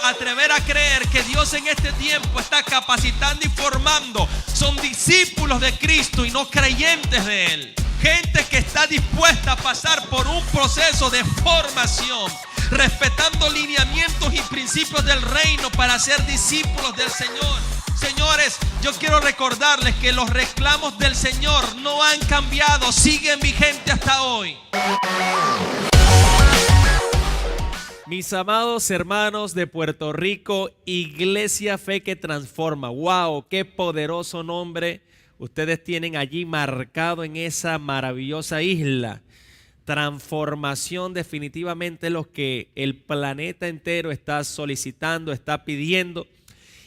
Atrever a creer que Dios en este tiempo está capacitando y formando. Son discípulos de Cristo y no creyentes de Él. Gente que está dispuesta a pasar por un proceso de formación, respetando lineamientos y principios del reino para ser discípulos del Señor. Señores, yo quiero recordarles que los reclamos del Señor no han cambiado, siguen vigentes hasta hoy. Mis amados hermanos de Puerto Rico, Iglesia Fe que Transforma. ¡Wow! ¡Qué poderoso nombre ustedes tienen allí marcado en esa maravillosa isla! Transformación, definitivamente lo que el planeta entero está solicitando, está pidiendo.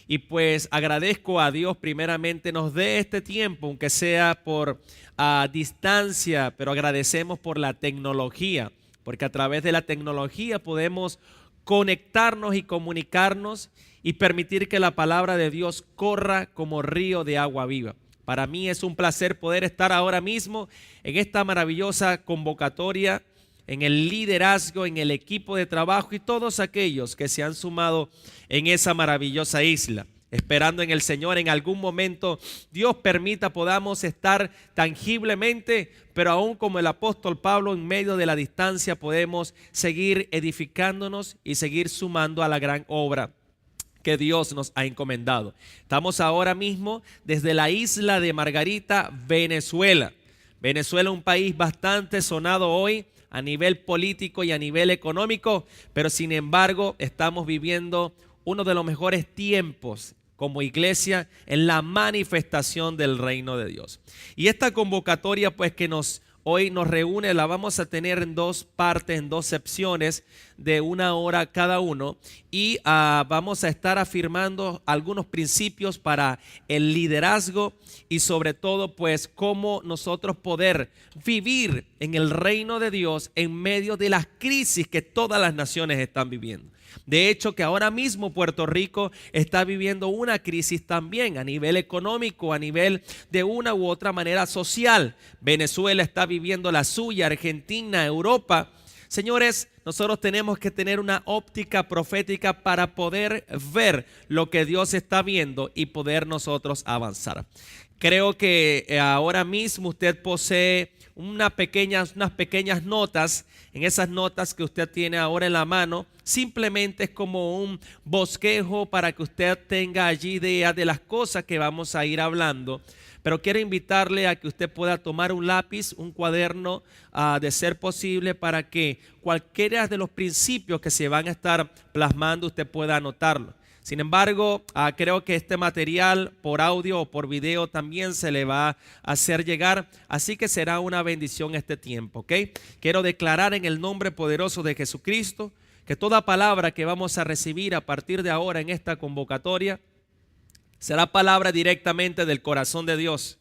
Y pues agradezco a Dios primeramente nos dé este tiempo, aunque sea por distancia, pero agradecemos por la tecnología. Porque a través de la tecnología podemos conectarnos y comunicarnos y permitir que la palabra de Dios corra como río de agua viva. Para mí es un placer poder estar ahora mismo en esta maravillosa convocatoria, en el liderazgo, en el equipo de trabajo y todos aquellos que se han sumado en esa maravillosa isla. Esperando en el Señor, en algún momento Dios permita podamos estar tangiblemente, pero aún como el apóstol Pablo en medio de la distancia podemos seguir edificándonos y seguir sumando a la gran obra que Dios nos ha encomendado. Estamos ahora mismo desde la isla de Margarita, Venezuela. Venezuela, un país bastante sonado hoy a nivel político y a nivel económico, pero sin embargo estamos viviendo uno de los mejores tiempos como iglesia en la manifestación del reino de Dios. Y esta convocatoria pues que hoy nos reúne, la vamos a tener en dos partes, en dos secciones de 1 hora cada uno. Y vamos a estar afirmando algunos principios para el liderazgo y sobre todo pues cómo nosotros poder vivir en el reino de Dios en medio de las crisis que todas las naciones están viviendo. De hecho, que ahora mismo Puerto Rico está viviendo una crisis también a nivel económico, a nivel de una u otra manera social. Venezuela está viviendo la suya, Argentina, Europa. Señores, nosotros tenemos que tener una óptica profética para poder ver lo que Dios está viendo y poder nosotros avanzar. Creo que ahora mismo usted posee unas pequeñas notas. En esas notas que usted tiene ahora en la mano, simplemente es como un bosquejo para que usted tenga allí idea de las cosas que vamos a ir hablando. Pero quiero invitarle a que usted pueda tomar un lápiz, un cuaderno, de ser posible, para que cualquiera de los principios que se van a estar plasmando usted pueda anotarlo. Sin embargo, creo que este material por audio o por video también se le va a hacer llegar, así que será una bendición este tiempo, ¿ok? Quiero declarar en el nombre poderoso de Jesucristo que toda palabra que vamos a recibir a partir de ahora en esta convocatoria será palabra directamente del corazón de Dios.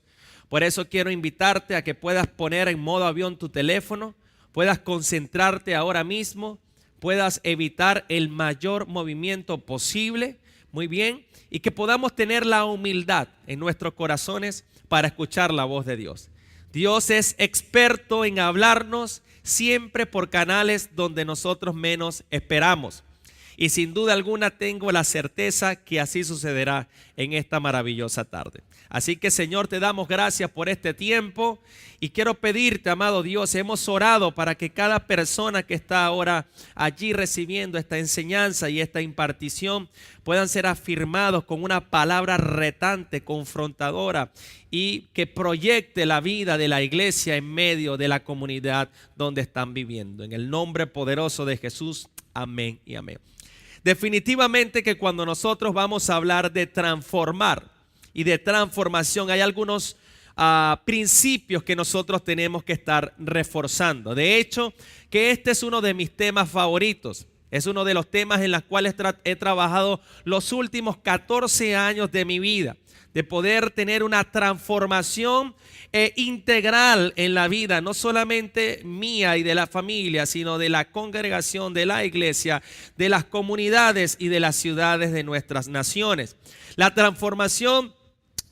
Por eso quiero invitarte a que puedas poner en modo avión tu teléfono, puedas concentrarte ahora mismo, puedas evitar el mayor movimiento posible, muy bien, y que podamos tener la humildad en nuestros corazones para escuchar la voz de Dios. Dios es experto en hablarnos siempre por canales donde nosotros menos esperamos. Y sin duda alguna tengo la certeza que así sucederá en esta maravillosa tarde. Así que, Señor, te damos gracias por este tiempo y quiero pedirte, amado Dios, hemos orado para que cada persona que está ahora allí recibiendo esta enseñanza y esta impartición puedan ser afirmados con una palabra retante, confrontadora y que proyecte la vida de la iglesia en medio de la comunidad donde están viviendo. En el nombre poderoso de Jesús, amén y amén. Definitivamente que cuando nosotros vamos a hablar de transformar y de transformación, hay algunos principios que nosotros tenemos que estar reforzando. De hecho, que este es uno de mis temas favoritos. Es uno de los temas en los cuales he trabajado los últimos 14 años de mi vida, de poder tener una transformación integral en la vida, no solamente mía y de la familia, sino de la congregación, de la iglesia, de las comunidades y de las ciudades de nuestras naciones. La transformación,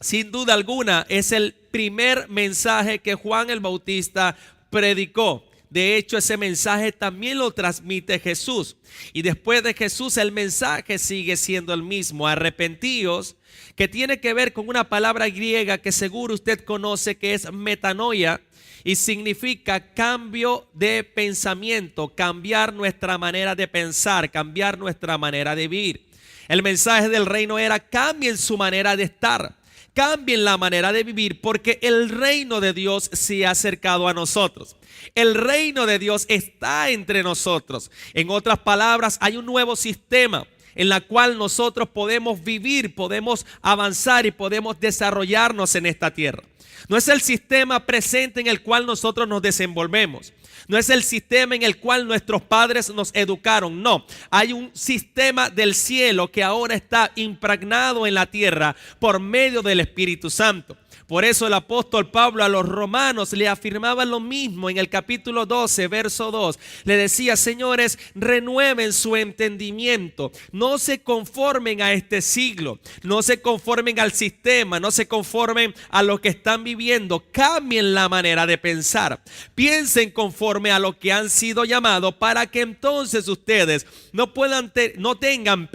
sin duda alguna, es el primer mensaje que Juan el Bautista predicó. De hecho, ese mensaje también lo transmite Jesús. Y después de Jesús, el mensaje sigue siendo el mismo: arrepentíos, que tiene que ver con una palabra griega que seguro usted conoce, que es metanoia, y significa cambio de pensamiento, cambiar nuestra manera de pensar, cambiar nuestra manera de vivir. El mensaje del reino era: cambien su manera de estar, cambien la manera de vivir, porque el reino de Dios se ha acercado a nosotros. El reino de Dios está entre nosotros. En otras palabras, hay un nuevo sistema en la cual nosotros podemos vivir, podemos avanzar y podemos desarrollarnos en esta tierra. No es el sistema presente en el cual nosotros nos desenvolvemos. No es el sistema en el cual nuestros padres nos educaron. No, hay un sistema del cielo que ahora está impregnado en la tierra por medio del Espíritu Santo. Por eso el apóstol Pablo a los romanos le afirmaba lo mismo en el capítulo 12, verso 2. Le decía: señores, renueven su entendimiento, no se conformen a este siglo, no se conformen al sistema, no se conformen a lo que están viviendo, cambien la manera de pensar, piensen conforme a lo que han sido llamados, para que entonces ustedes no tengan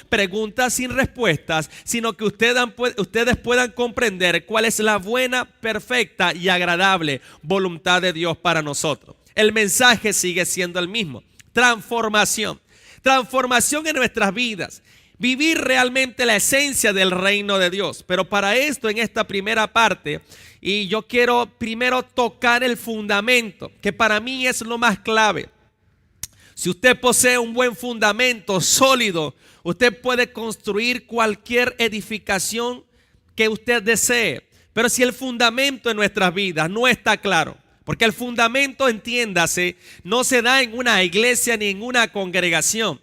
preguntas sin respuestas, sino que ustedes puedan comprender cuál es la buena, perfecta y agradable voluntad de Dios para nosotros. El mensaje sigue siendo el mismo: transformación en nuestras vidas, vivir realmente la esencia del reino de Dios. Pero para esto, en esta primera parte, y yo quiero primero tocar el fundamento, que para mí es lo más clave. Si usted posee un buen fundamento sólido, usted puede construir cualquier edificación que usted desee. Pero si el fundamento en nuestras vidas no está claro, porque el fundamento, entiéndase, no se da en una iglesia ni en una congregación.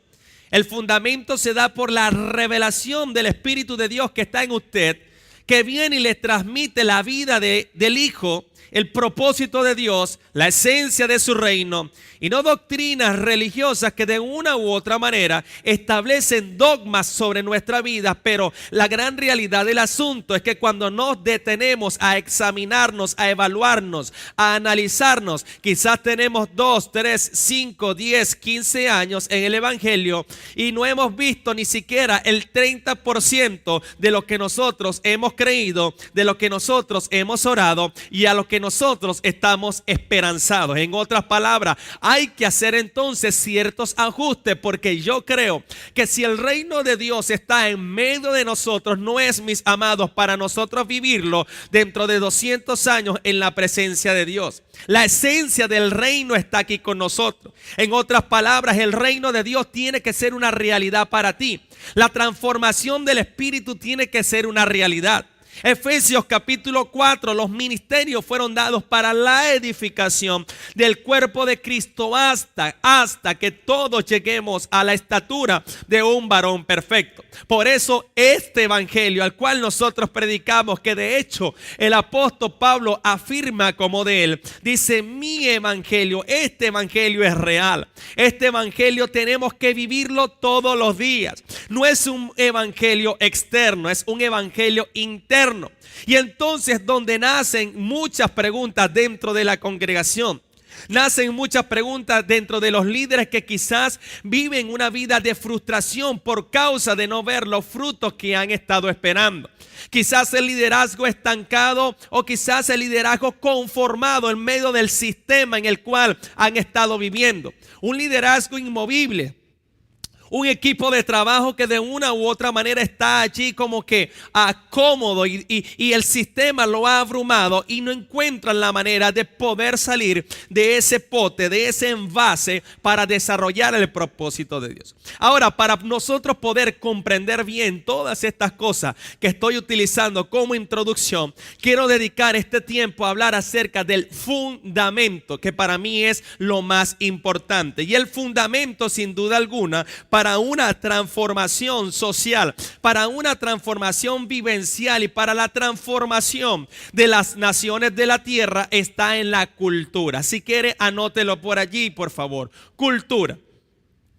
El fundamento se da por la revelación del Espíritu de Dios que está en usted, que viene y le transmite la vida del Hijo, el propósito de Dios, la esencia de su reino, y no doctrinas religiosas que de una u otra manera establecen dogmas sobre nuestra vida. Pero la gran realidad del asunto es que cuando nos detenemos a examinarnos, a evaluarnos, a analizarnos, quizás tenemos 2, 3, 5, 10, 15 años en el Evangelio y no hemos visto ni siquiera el 30% de lo que nosotros hemos creído, de lo que nosotros hemos orado y a lo que nosotros estamos esperanzados. En otras palabras, hay que hacer entonces ciertos ajustes, porque yo creo que si el reino de Dios está en medio de nosotros, no es, mis amados, para nosotros vivirlo dentro de 200 años en la presencia de Dios. La esencia del reino está aquí con nosotros. En otras palabras, el reino de Dios tiene que ser una realidad para ti. La transformación del Espíritu tiene que ser una realidad. Efesios capítulo 4, los ministerios fueron dados para la edificación del cuerpo de Cristo hasta que todos lleguemos a la estatura de un varón perfecto. Por eso este evangelio al cual nosotros predicamos, que de hecho el apóstol Pablo afirma como de él, dice: mi evangelio, este evangelio es real. Este evangelio tenemos que vivirlo todos los días. No es un evangelio externo, es un evangelio interno. Y entonces, donde nacen muchas preguntas dentro de la congregación, nacen muchas preguntas dentro de los líderes que quizás viven una vida de frustración por causa de no ver los frutos que han estado esperando. Quizás el liderazgo estancado o quizás el liderazgo conformado en medio del sistema en el cual han estado viviendo. Un liderazgo inmovible. Un equipo de trabajo que de una u otra manera está allí como que cómodo y el sistema lo ha abrumado y no encuentran la manera de poder salir de ese pote, de ese envase para desarrollar el propósito de Dios. Ahora, para nosotros poder comprender bien todas estas cosas que estoy utilizando como introducción, quiero dedicar este tiempo a hablar acerca del fundamento, que para mí es lo más importante. Y el fundamento, sin duda alguna, para una transformación social, para una transformación vivencial y para la transformación de las naciones de la tierra está en la cultura. Si quiere, anótelo por allí, por favor. Cultura.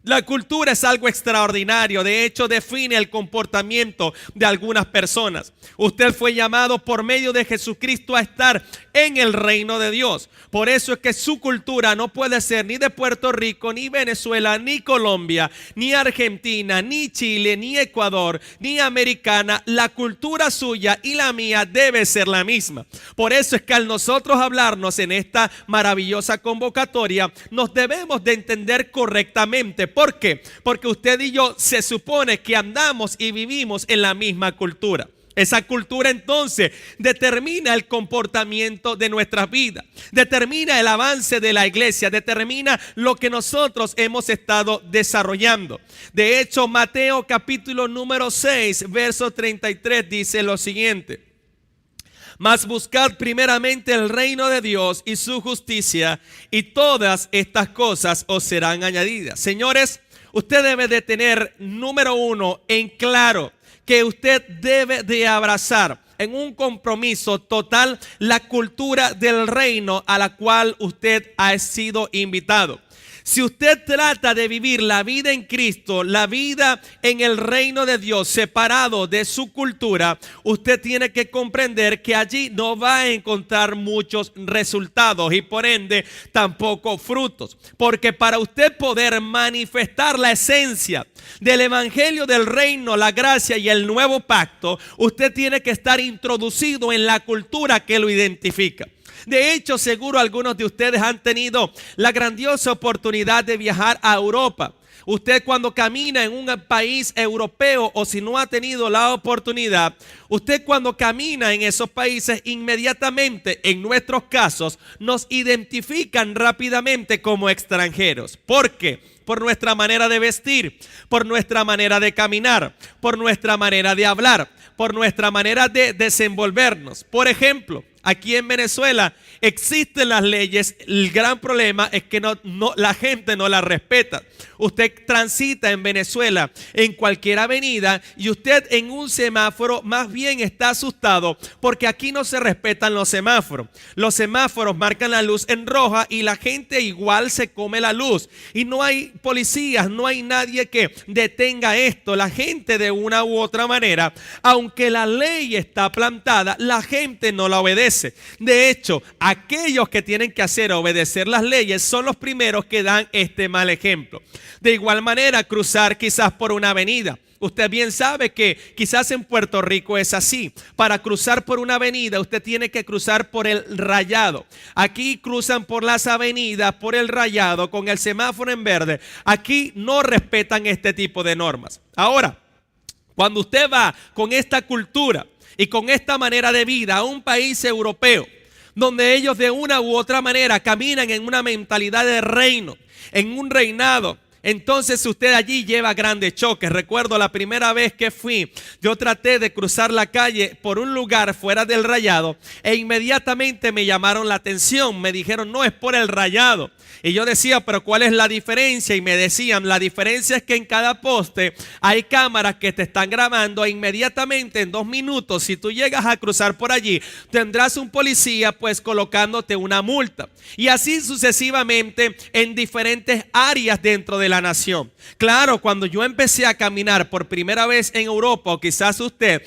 La cultura es algo extraordinario, de hecho define el comportamiento de algunas personas. Usted fue llamado por medio de Jesucristo a estar en el reino de Dios. Por eso es que su cultura no puede ser ni de Puerto Rico, ni Venezuela, ni Colombia, ni Argentina, ni Chile, ni Ecuador, ni americana. La cultura suya y la mía debe ser la misma. Por eso es que al nosotros hablarnos en esta maravillosa convocatoria, nos debemos de entender correctamente. ¿Por qué? Porque usted y yo se supone que andamos y vivimos en la misma cultura. Esa cultura entonces determina el comportamiento de nuestras vidas, determina el avance de la iglesia, determina lo que nosotros hemos estado desarrollando. De hecho, Mateo capítulo número 6, verso 33 dice lo siguiente: mas buscad primeramente el reino de Dios y su justicia, y todas estas cosas os serán añadidas. Señores, usted debe de tener, número uno, en claro que usted debe de abrazar en un compromiso total la cultura del reino a la cual usted ha sido invitado. Si usted trata de vivir la vida en Cristo, la vida en el reino de Dios, separado de su cultura, usted tiene que comprender que allí no va a encontrar muchos resultados y por ende tampoco frutos. Porque para usted poder manifestar la esencia del evangelio del reino, la gracia y el nuevo pacto, usted tiene que estar introducido en la cultura que lo identifica. De hecho, seguro algunos de ustedes han tenido la grandiosa oportunidad de viajar a Europa. Usted cuando camina en un país europeo, o si no ha tenido la oportunidad, usted cuando camina en esos países, inmediatamente en nuestros casos nos identifican rápidamente como extranjeros. ¿Por qué? Por nuestra manera de vestir, por nuestra manera de caminar, por nuestra manera de hablar, por nuestra manera de desenvolvernos. Por ejemplo, aquí en Venezuela existen las leyes, el gran problema es que la gente no las respeta. Usted transita en Venezuela en cualquier avenida y usted en un semáforo más bien está asustado porque aquí no se respetan los semáforos. Los semáforos marcan la luz en roja y la gente igual se come la luz. Y no hay policías, no hay nadie que detenga esto. La gente de una u otra manera, aunque la ley está plantada, la gente no la obedece. De hecho, aquellos que tienen que hacer obedecer las leyes son los primeros que dan este mal ejemplo. De igual manera, cruzar quizás por una avenida. Usted bien sabe que quizás en Puerto Rico es así. Para cruzar por una avenida usted tiene que cruzar por el rayado. Aquí cruzan por las avenidas, por el rayado, con el semáforo en verde. Aquí no respetan este tipo de normas. Ahora, cuando usted va con esta cultura y con esta manera de vida a un país europeo, donde ellos de una u otra manera caminan en una mentalidad de reino, en un reinado, entonces usted allí lleva grandes choques. Recuerdo la primera vez que fui, yo traté de cruzar la calle por un lugar fuera del rayado e inmediatamente me llamaron la atención. Me dijeron, no, es por el rayado. Y yo decía, pero ¿cuál es la diferencia? Y me decían, la diferencia es que en cada poste hay cámaras que te están grabando e inmediatamente en 2 minutos, si tú llegas a cruzar por allí, tendrás un policía pues colocándote una multa. Y así sucesivamente en diferentes áreas dentro de la nación. Claro, cuando yo empecé a caminar por primera vez en Europa, o quizás usted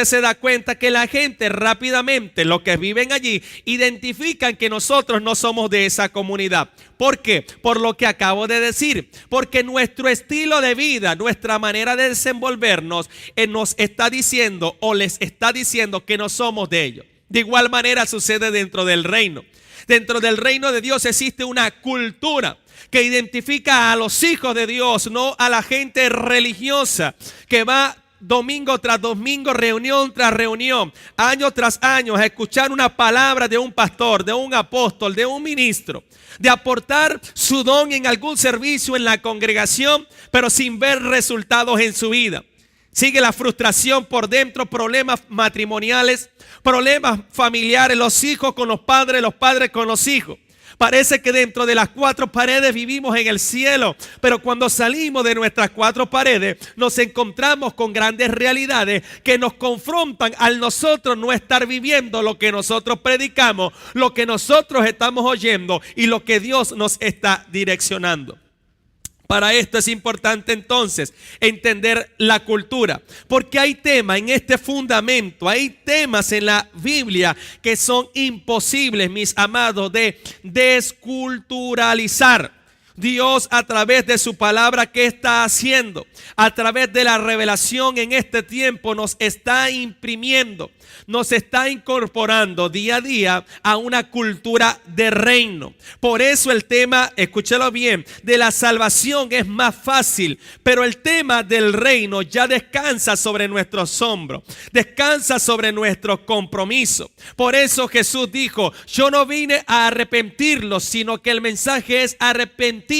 se da cuenta que la gente rápidamente, los que viven allí, identifican que nosotros no somos de esa comunidad. ¿Por qué? Por lo que acabo de decir. Porque nuestro estilo de vida, nuestra manera de desenvolvernos, nos está diciendo o les está diciendo que no somos de ellos. De igual manera sucede dentro del reino. Dentro del reino de Dios existe una cultura que identifica a los hijos de Dios, no a la gente religiosa que va domingo tras domingo, reunión tras reunión, año tras año, a escuchar una palabra de un pastor, de un apóstol, de un ministro, de aportar su don en algún servicio en la congregación, pero sin ver resultados en su vida. Sigue la frustración por dentro, problemas matrimoniales, problemas familiares, los hijos con los padres con los hijos. Parece que dentro de las cuatro paredes vivimos en el cielo, pero cuando salimos de nuestras cuatro paredes nos encontramos con grandes realidades que nos confrontan al nosotros no estar viviendo lo que nosotros predicamos, lo que nosotros estamos oyendo y lo que Dios nos está direccionando. Para esto es importante entonces entender la cultura, porque hay temas en este fundamento, hay temas en la Biblia que son imposibles, mis amados, de desculturalizar. Dios a través de su palabra, ¿qué está haciendo? A través de la revelación en este tiempo nos está imprimiendo, nos está incorporando día a día a una cultura de reino. Por eso el tema, escúchelo bien, de la salvación es más fácil, pero el tema del reino ya descansa sobre nuestros hombros, descansa sobre nuestro compromiso. Por eso Jesús dijo, yo no vine a arrepentirlos, sino que el mensaje es arrepentíos.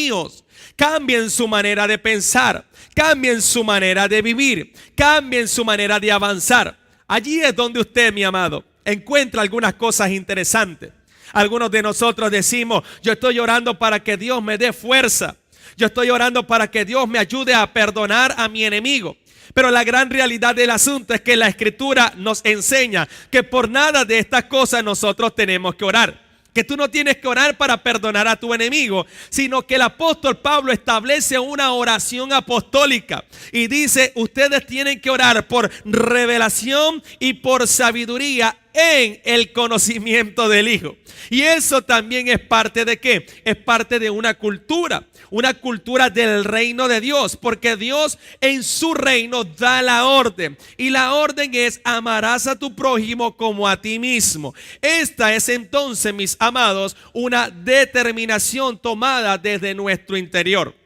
Cambien su manera de pensar, cambien su manera de vivir, cambien su manera de avanzar. Allí es donde usted, mi amado, encuentra algunas cosas interesantes. Algunos de nosotros decimos, yo estoy orando para que Dios me dé fuerza. Yo estoy orando para que Dios me ayude a perdonar a mi enemigo. Pero la gran realidad del asunto es que la Escritura nos enseña que por nada de estas cosas nosotros tenemos que orar. Que tú no tienes que orar para perdonar a tu enemigo, sino que el apóstol Pablo establece una oración apostólica y dice, ustedes tienen que orar por revelación y por sabiduría en el conocimiento del Hijo. Y eso también es parte de ¿qué? Es parte de una cultura del reino de Dios, porque Dios en su reino da la orden, y la orden es amarás a tu prójimo como a ti mismo. Esta es entonces, mis amados, una determinación tomada desde nuestro interior.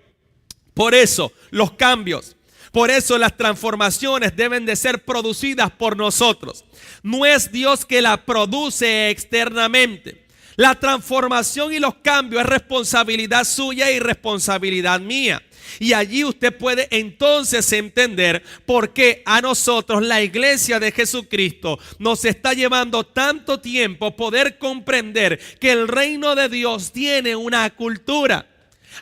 Por eso los cambios, por eso las transformaciones deben de ser producidas por nosotros. No es Dios que la produce externamente. La transformación y los cambios es responsabilidad suya y responsabilidad mía. Y allí usted puede entonces entender por qué a nosotros, la iglesia de Jesucristo, nos está llevando tanto tiempo poder comprender que el reino de Dios tiene una cultura.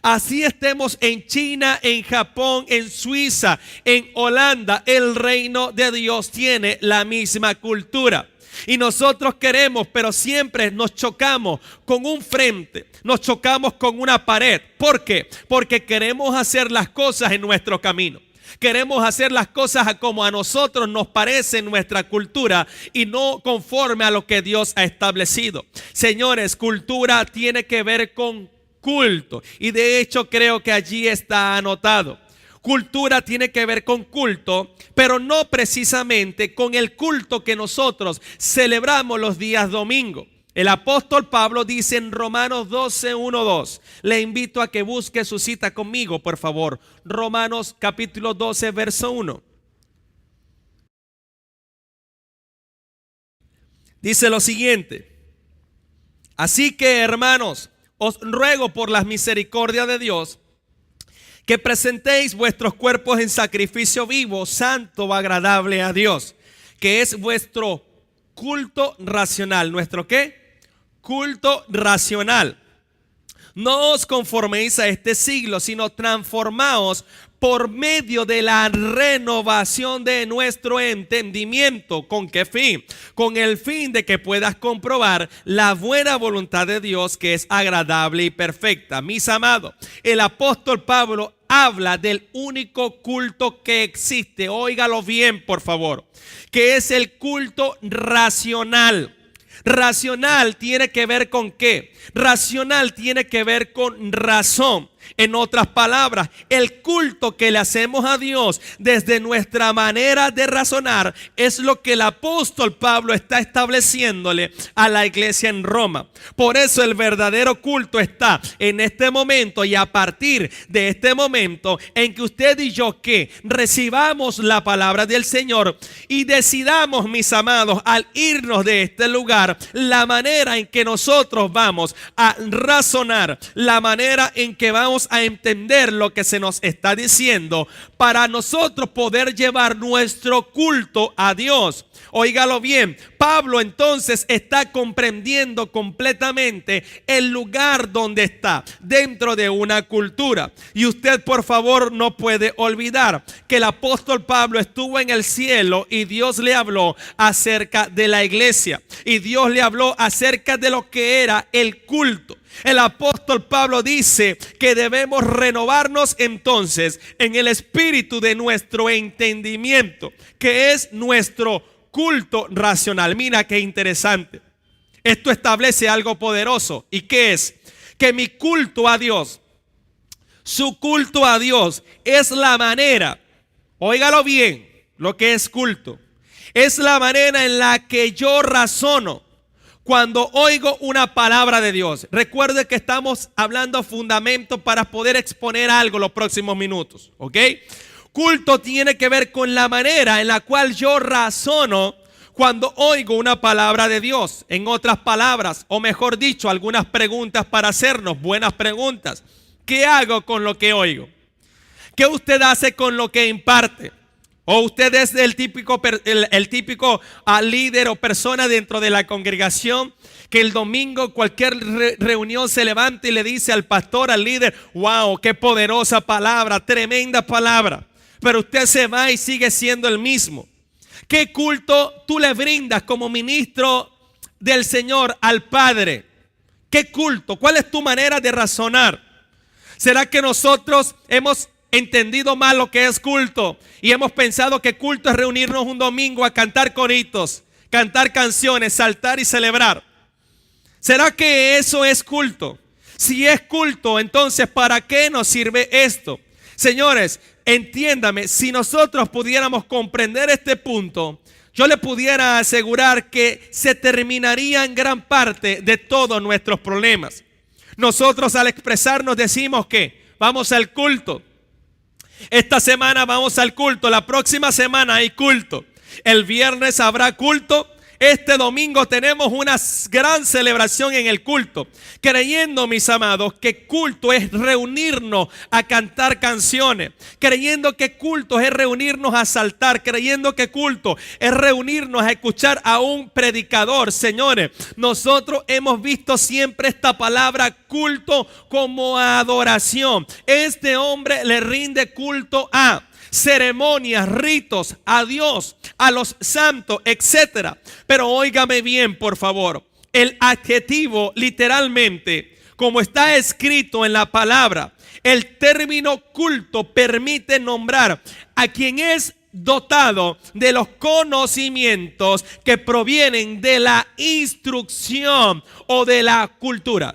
Así estemos en China, en Japón, en Suiza, en Holanda, el reino de Dios tiene la misma cultura. Y nosotros queremos, pero siempre nos chocamos con un frente, nos chocamos con una pared. ¿Por qué? Porque queremos hacer las cosas en nuestro camino. Queremos hacer las cosas como a nosotros nos parece en nuestra cultura y no conforme a lo que Dios ha establecido. Señores, cultura tiene que ver con culto, y de hecho creo que allí está anotado. Cultura tiene que ver con culto, pero no precisamente con el culto que nosotros celebramos los días domingo. El apóstol Pablo dice en Romanos 12, 1, 2. Le invito a que busque su cita conmigo, por favor. Romanos capítulo 12, verso 1. Dice lo siguiente: así que, hermanos, os ruego por las misericordias de Dios que presentéis vuestros cuerpos en sacrificio vivo, santo, agradable a Dios, que es vuestro culto racional. ¿Nuestro qué? Culto racional. No os conforméis a este siglo, sino transformaos por medio de la renovación de nuestro entendimiento. ¿Con qué fin? Con el fin de que puedas comprobar la buena voluntad de Dios, que es agradable y perfecta. Mis amados, el apóstol Pablo habla del único culto que existe. Óigalo bien, por favor, que es el culto racional. Racional tiene que ver con qué? Racional tiene que ver con razón. En otras palabras, el culto que le hacemos a Dios desde nuestra manera de razonar es lo que el apóstol Pablo está estableciéndole a la iglesia en Roma. Por eso el verdadero culto está en este momento y a partir de este momento en que usted y yo que recibamos la palabra del Señor y decidamos, mis amados, al irnos de este lugar, la manera en que nosotros vamos a razonar, la manera en que vamos a entender lo que se nos está diciendo para nosotros poder llevar nuestro culto a Dios. Óigalo bien, Pablo entonces está comprendiendo completamente el lugar donde está, dentro de una cultura. Y usted, por favor, no puede olvidar que el apóstol Pablo estuvo en el cielo y Dios le habló acerca de la iglesia. Y Dios le habló acerca de lo que era el culto. El apóstol Pablo dice que debemos renovarnos entonces en el espíritu de nuestro entendimiento, que es nuestro culto racional. Mira qué interesante. Esto establece algo poderoso. ¿Y qué es? Que mi culto a Dios, su culto a Dios es la manera, óigalo bien, lo que es culto, es la manera en la que yo razono cuando oigo una palabra de Dios. Recuerde que estamos hablando fundamento para poder exponer algo los próximos minutos, ¿ok? Culto tiene que ver con la manera en la cual yo razono cuando oigo una palabra de Dios. En otras palabras, o mejor dicho, algunas preguntas para hacernos, buenas preguntas. ¿Qué hago con lo que oigo? ¿Qué usted hace con lo que imparte? O usted es el típico líder o persona dentro de la congregación que el domingo cualquier reunión se levanta y le dice al pastor, al líder: wow, qué poderosa palabra, tremenda palabra. Pero usted se va y sigue siendo el mismo. ¿Qué culto tú le brindas como ministro del Señor al Padre? ¿Qué culto? ¿Cuál es tu manera de razonar? ¿Será que nosotros hemos entendido mal lo que es culto y hemos pensado que culto es reunirnos un domingo a cantar coritos, cantar canciones, saltar y celebrar? ¿Será que eso es culto? Si es culto, entonces ¿para qué nos sirve esto? Señores, entiéndame, si nosotros pudiéramos comprender este punto, yo le pudiera asegurar que se terminaría en gran parte de todos nuestros problemas. Nosotros al expresarnos decimos que vamos al culto. Esta semana vamos al culto, la próxima semana hay culto, el viernes habrá culto, este domingo tenemos una gran celebración en el culto, creyendo, mis amados, que culto es reunirnos a cantar canciones, creyendo que culto es reunirnos a saltar, creyendo que culto es reunirnos a escuchar a un predicador. Señores, nosotros hemos visto siempre esta palabra culto como adoración. Este hombre le rinde culto a ceremonias, ritos, a Dios, a los santos, etcétera. Pero óigame bien, por favor, el adjetivo literalmente, como está escrito en la palabra, el término culto permite nombrar a quien es dotado de los conocimientos que provienen de la instrucción o de la cultura.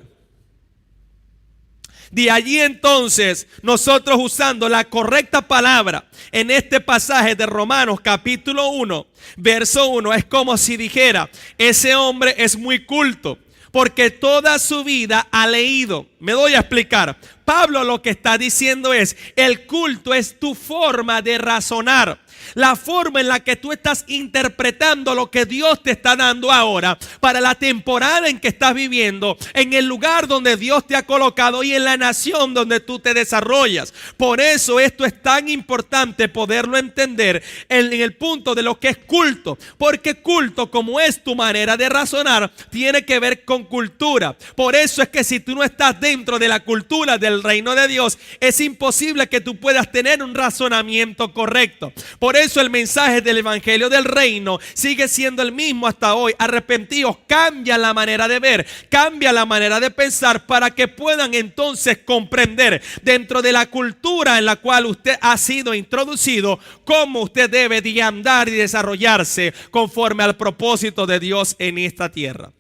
De allí entonces nosotros, usando la correcta palabra en este pasaje de Romanos capítulo 1 verso 1, es como si dijera: ese hombre es muy culto porque toda su vida ha leído. Me doy a explicar. Pablo lo que está diciendo es: el culto es tu forma de razonar, la forma en la que tú estás interpretando lo que Dios te está dando ahora para la temporada en que estás viviendo, en el lugar donde Dios te ha colocado y en la nación donde tú te desarrollas. Por eso esto es tan importante poderlo entender en el punto de lo que es culto, porque culto, como es tu manera de razonar, tiene que ver con cultura. Por eso es que si tú no estás dentro de la cultura del reino de Dios, es imposible que tú puedas tener un razonamiento correcto. Por eso el mensaje del evangelio del reino sigue siendo el mismo hasta hoy. Arrepentidos, cambia la manera de ver, cambia la manera de pensar para que puedan entonces comprender dentro de la cultura en la cual usted ha sido introducido cómo usted debe de andar y desarrollarse conforme al propósito de Dios en esta tierra.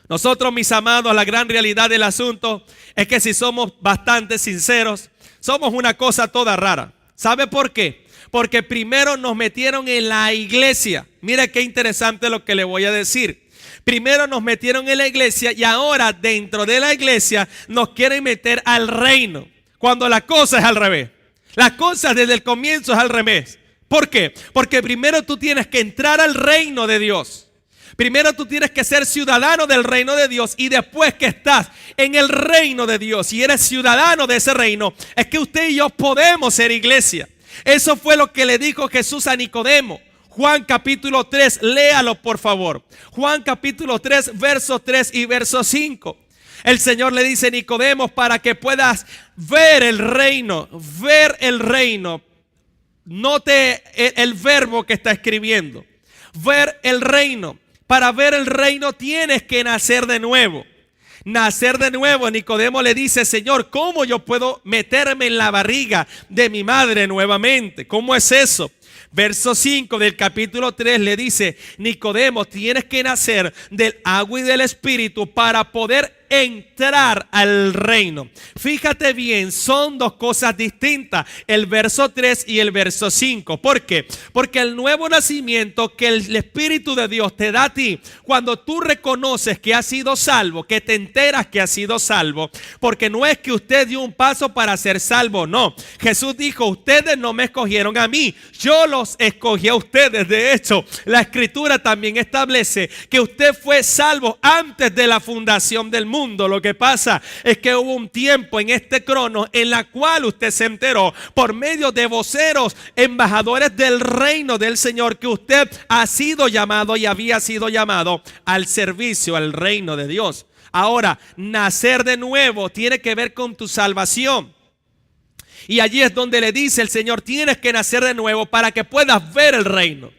Nosotros, mis amados, la gran realidad del asunto es que si somos bastante sinceros, somos una cosa toda rara. ¿Sabe por qué? Porque primero nos metieron en la iglesia. Mira qué interesante lo que le voy a decir. Primero nos metieron en la iglesia y ahora dentro de la iglesia nos quieren meter al reino. Cuando la cosa es al revés. La cosa desde el comienzo es al revés. ¿Por qué? Porque primero tú tienes que entrar al reino de Dios. Primero tú tienes que ser ciudadano del reino de Dios, y después que estás en el reino de Dios y eres ciudadano de ese reino, es que usted y yo podemos ser iglesia. Eso fue lo que le dijo Jesús a Nicodemo. Juan capítulo 3, léalo por favor. Juan capítulo 3, verso 3 y verso 5. El Señor le dice: Nicodemo, para que puedas ver el reino. Note el verbo que está escribiendo. Ver el reino. Para ver el reino tienes que nacer de nuevo. Nacer de nuevo. Nicodemo le dice: Señor, ¿cómo yo puedo meterme en la barriga de mi madre nuevamente? ¿Cómo es eso? Verso 5 del capítulo 3 le dice: Nicodemo, tienes que nacer del agua y del espíritu para poder entrar al reino. Fíjate bien, son dos cosas distintas, el verso 3 y el verso 5. ¿Por qué? Porque el nuevo nacimiento que el Espíritu de Dios te da a ti, cuando tú reconoces que has sido salvo, que te enteras que has sido salvo, porque no es que usted dio un paso para ser salvo, no. Jesús dijo: ustedes no me escogieron a mí, yo los escogí a ustedes. De hecho, la Escritura también establece que usted fue salvo antes de la fundación del mundo. Lo que pasa es que hubo un tiempo en este crono en la cual usted se enteró por medio de voceros, embajadores del reino del Señor, que usted ha sido llamado y había sido llamado al servicio, al reino de Dios. Ahora, nacer de nuevo tiene que ver con tu salvación. Y allí es donde le dice el Señor: tienes que nacer de nuevo para que puedas ver el reino.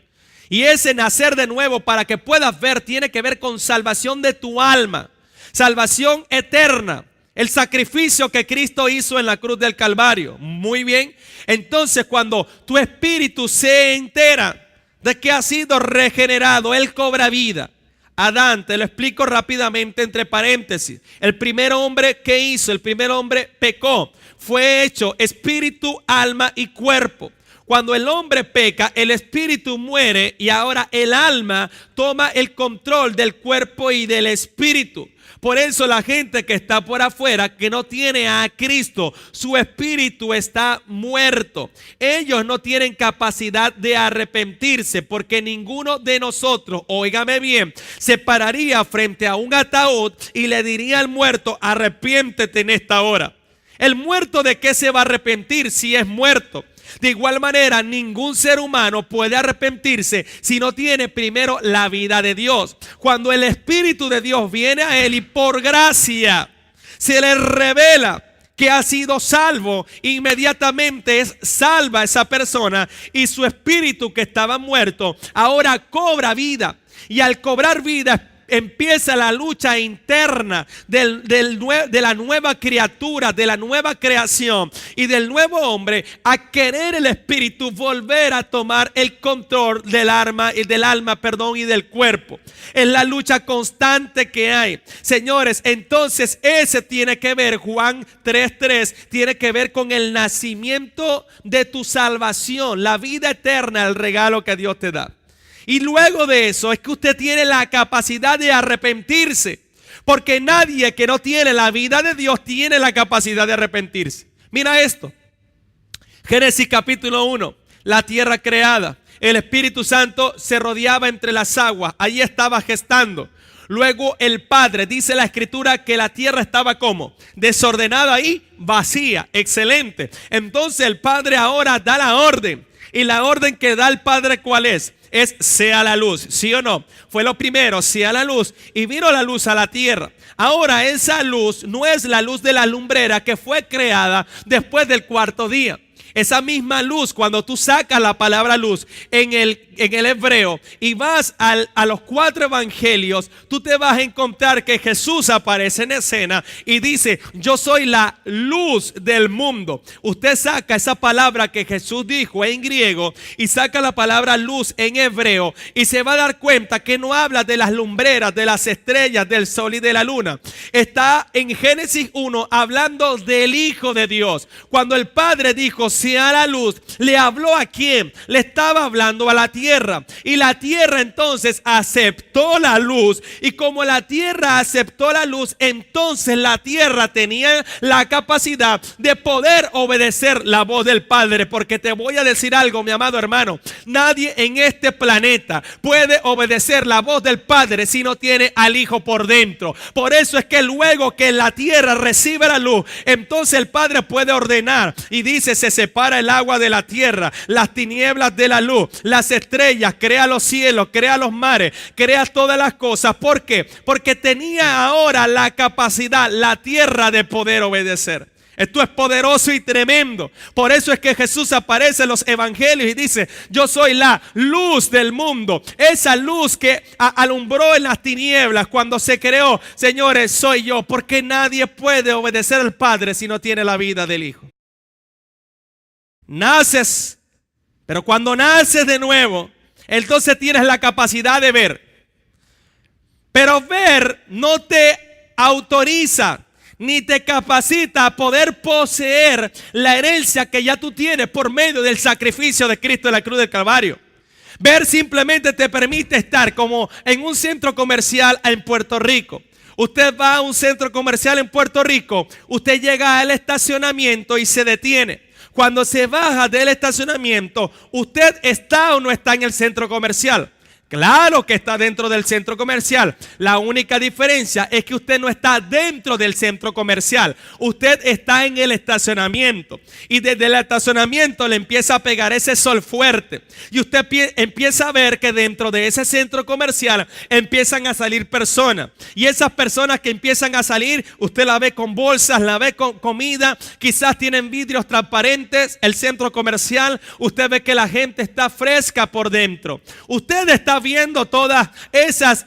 Y ese nacer de nuevo para que puedas ver tiene que ver con salvación de tu alma. Salvación eterna, el sacrificio que Cristo hizo en la cruz del Calvario. Muy bien, entonces cuando tu espíritu se entera de que ha sido regenerado, Él cobra vida. Adán, te lo explico rápidamente entre paréntesis. El primer hombre que hizo, el primer hombre pecó, fue hecho espíritu, alma y cuerpo. Cuando el hombre peca, el espíritu muere y ahora el alma toma el control del cuerpo y del espíritu. Por eso la gente que está por afuera, que no tiene a Cristo, su espíritu está muerto. Ellos no tienen capacidad de arrepentirse, porque ninguno de nosotros, óigame bien, se pararía frente a un ataúd y le diría al muerto: arrepiéntete en esta hora. ¿El muerto de qué se va a arrepentir si es muerto? De igual manera, ningún ser humano puede arrepentirse si no tiene primero la vida de Dios. Cuando el Espíritu de Dios viene a él y por gracia se le revela que ha sido salvo, inmediatamente es salva esa persona, y su espíritu que estaba muerto ahora cobra vida. Y al cobrar vida empieza la lucha interna de la nueva criatura, de la nueva creación y del nuevo hombre, a querer el espíritu volver a tomar el control del alma y del cuerpo. Es la lucha constante que hay, señores. Entonces ese tiene que ver, Juan 3:3 tiene que ver con el nacimiento de tu salvación, la vida eterna, el regalo que Dios te da. Y luego de eso es que usted tiene la capacidad de arrepentirse, porque nadie que no tiene la vida de Dios tiene la capacidad de arrepentirse. Mira esto, Génesis capítulo 1, la tierra creada, el Espíritu Santo se rodeaba entre las aguas, allí estaba gestando. Luego el Padre, dice la Escritura que la tierra estaba como desordenada y vacía, excelente. Entonces el Padre ahora da la orden, y la orden que da el Padre, ¿cuál es? Es: sea la luz, ¿sí o no? Fue lo primero, sea la luz, y vino la luz a la tierra. Ahora esa luz no es la luz de la lumbrera que fue creada después del cuarto día. Esa misma luz, cuando tú sacas la palabra luz en en el hebreo y vas a los 4 evangelios, tú te vas a encontrar que Jesús aparece en escena y dice: yo soy la luz del mundo. Usted saca esa palabra que Jesús dijo en griego y saca la palabra luz en hebreo y se va a dar cuenta que no habla de las lumbreras, de las estrellas, del sol y de la luna. Está en Génesis 1 hablando del Hijo de Dios. Cuando el Padre dijo sea la luz, ¿le habló a quién? Le estaba hablando a la tierra. Y la tierra entonces aceptó la luz. Y como la tierra aceptó la luz, entonces la tierra tenía la capacidad de poder obedecer la voz del Padre. Porque te voy a decir algo, mi amado hermano: nadie en este planeta puede obedecer la voz del Padre si no tiene al Hijo por dentro. Por eso es que luego que la tierra recibe la luz, entonces el Padre puede ordenar y dice: se separa el agua de la tierra, las tinieblas de la luz, las estrellas, crea los cielos, crea los mares, crea todas las cosas. ¿Por qué? Porque tenía ahora la capacidad, la tierra, de poder obedecer. Esto es poderoso y tremendo. Por eso es que Jesús aparece en los evangelios y dice: yo soy la luz del mundo. Esa luz que alumbró en las tinieblas cuando se creó, señores, soy yo. Porque nadie puede obedecer al Padre si no tiene la vida del Hijo. Naces, pero cuando naces de nuevo, entonces tienes la capacidad de ver. Pero ver no te autoriza ni te capacita a poder poseer la herencia que ya tú tienes por medio del sacrificio de Cristo en la cruz del Calvario. Ver simplemente te permite estar como en un centro comercial en Puerto Rico. Usted va a un centro comercial en Puerto Rico, usted llega al estacionamiento y se detiene. Cuando se baja del estacionamiento, ¿usted está o no está en el centro comercial? Claro que está dentro del centro comercial. La única diferencia es que usted no está dentro del centro comercial. Usted está en el estacionamiento. Y desde el estacionamiento le empieza a pegar ese sol fuerte. Y usted empieza a ver que dentro de ese centro comercial empiezan a salir personas. Y esas personas que empiezan a salir, usted la ve con bolsas, la ve con comida. Quizás tienen vidrios transparentes. El centro comercial, usted ve que la gente está fresca por dentro. Usted está viendo todas esas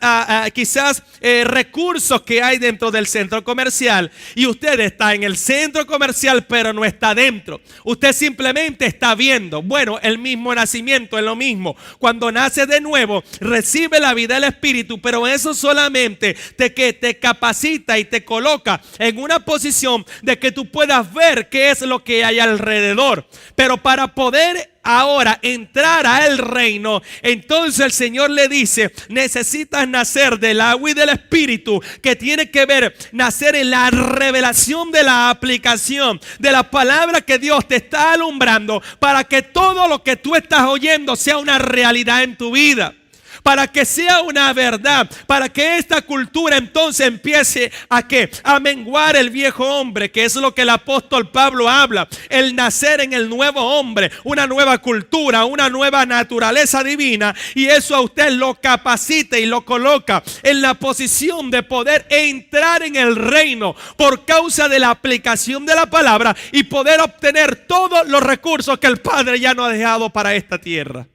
quizás recursos que hay dentro del centro comercial, y usted está en el centro comercial pero no está dentro. Usted simplemente está viendo. Bueno, el mismo nacimiento es lo mismo. Cuando nace de nuevo, recibe la vida del Espíritu, pero eso solamente te capacita y te coloca en una posición de que tú puedas ver qué es lo que hay alrededor. Pero para poder ahora entrar a el reino, entonces el Señor le dice: necesitas nacer del agua y del Espíritu, que tiene que ver nacer en la revelación de la aplicación de la palabra que Dios te está alumbrando, para que todo lo que tú estás oyendo sea una realidad en tu vida. Para que sea una verdad, para que esta cultura entonces empiece a menguar el viejo hombre, que es lo que el apóstol Pablo habla, el nacer en el nuevo hombre, una nueva cultura, una nueva naturaleza divina, y eso a usted lo capacita y lo coloca en la posición de poder entrar en el reino por causa de la aplicación de la palabra y poder obtener todos los recursos que el Padre ya nos ha dejado para esta tierra.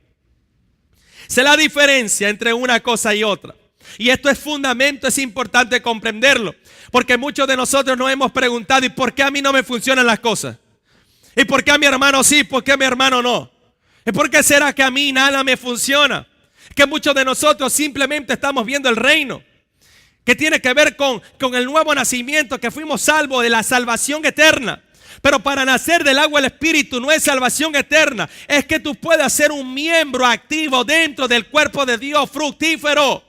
Esa es la diferencia entre una cosa y otra. Y esto es fundamento, es importante comprenderlo. Porque muchos de nosotros nos hemos preguntado: ¿y por qué a mí no me funcionan las cosas? ¿Y por qué a mi hermano sí? ¿Por qué a mi hermano no? ¿Y por qué será que a mí nada me funciona? Que muchos de nosotros simplemente estamos viendo el reino, que tiene que ver con el nuevo nacimiento, que fuimos salvos de la salvación eterna. Pero para nacer del agua del Espíritu no es salvación eterna, es que tú puedas ser un miembro activo dentro del cuerpo de Dios, fructífero.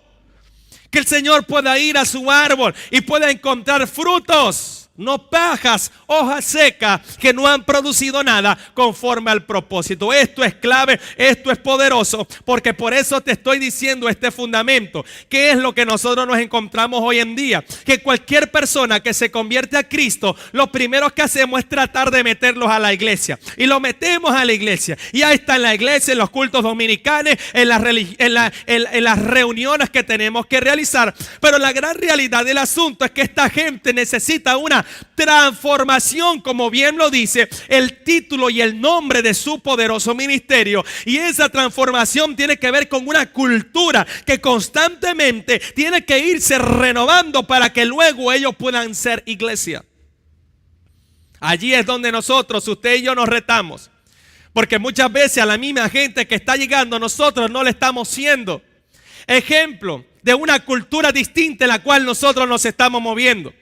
Que el Señor pueda ir a su árbol y pueda encontrar frutos, no pajas, hojas secas que no han producido nada conforme al propósito. Esto es clave, esto es poderoso, porque por eso te estoy diciendo este fundamento. ¿Qué es lo que nosotros nos encontramos hoy en día? Que cualquier persona que se convierte a Cristo, lo primero que hacemos es tratar de meterlos a la iglesia. Y lo metemos a la iglesia. Y ahí está en la iglesia, en los cultos dominicales, en las reuniones que tenemos que realizar. Pero la gran realidad del asunto es que esta gente necesita una transformación, como bien lo dice el título y el nombre de su poderoso ministerio. Y esa transformación tiene que ver con una cultura que constantemente tiene que irse renovando para que luego ellos puedan ser iglesia. Allí es donde nosotros, usted y yo, nos retamos. Porque muchas veces a la misma gente que está llegando, nosotros no le estamos siendo ejemplo de una cultura distinta en la cual nosotros nos estamos moviendo.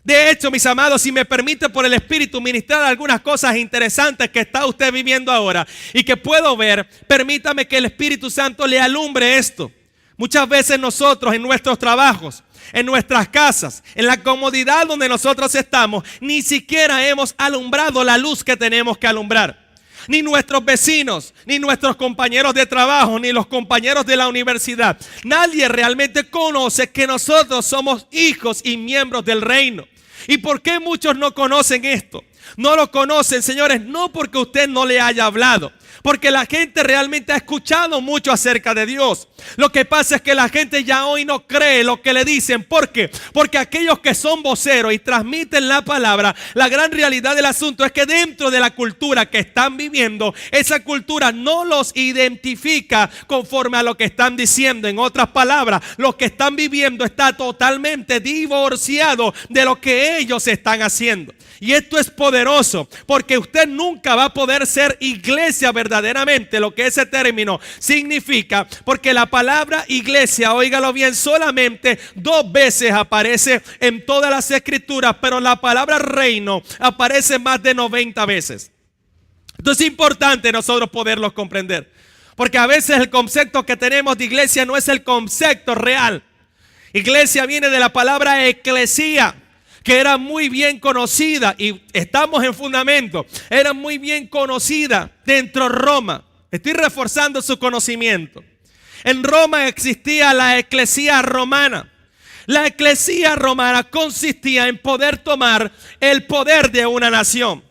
De hecho, mis amados, si me permite por el Espíritu ministrar algunas cosas interesantes que está usted viviendo ahora y que puedo ver, permítame que el Espíritu Santo le alumbre esto. Muchas veces nosotros en nuestros trabajos, en nuestras casas, en la comodidad donde nosotros estamos, ni siquiera hemos alumbrado la luz que tenemos que alumbrar. Ni nuestros vecinos, ni nuestros compañeros de trabajo, ni los compañeros de la universidad. Nadie realmente conoce que nosotros somos hijos y miembros del reino. ¿Y por qué muchos no conocen esto? No lo conocen, señores, no porque usted no le haya hablado, porque la gente realmente ha escuchado mucho acerca de Dios. Lo que pasa es que la gente ya hoy no cree lo que le dicen. ¿Por qué? Porque aquellos que son voceros y transmiten la palabra, la gran realidad del asunto es que dentro de la cultura que están viviendo, esa cultura no los identifica conforme a lo que están diciendo. En otras palabras, lo que están viviendo está totalmente divorciado de lo que ellos están haciendo. Y esto es poderoso, porque usted nunca va a poder ser iglesia verdaderamente, lo que ese término significa, porque la palabra iglesia, óigalo bien, solamente 2 veces aparece en todas las escrituras, pero la palabra reino aparece más de 90 veces. Entonces es importante nosotros poderlos comprender, porque a veces el concepto que tenemos de iglesia no es el concepto real. Iglesia viene de la palabra eclesía, que era muy bien conocida, y estamos en fundamento, era muy bien conocida dentro de Roma. Estoy reforzando su conocimiento. En Roma existía la eclesía romana. La eclesía romana consistía en poder tomar el poder de una nación.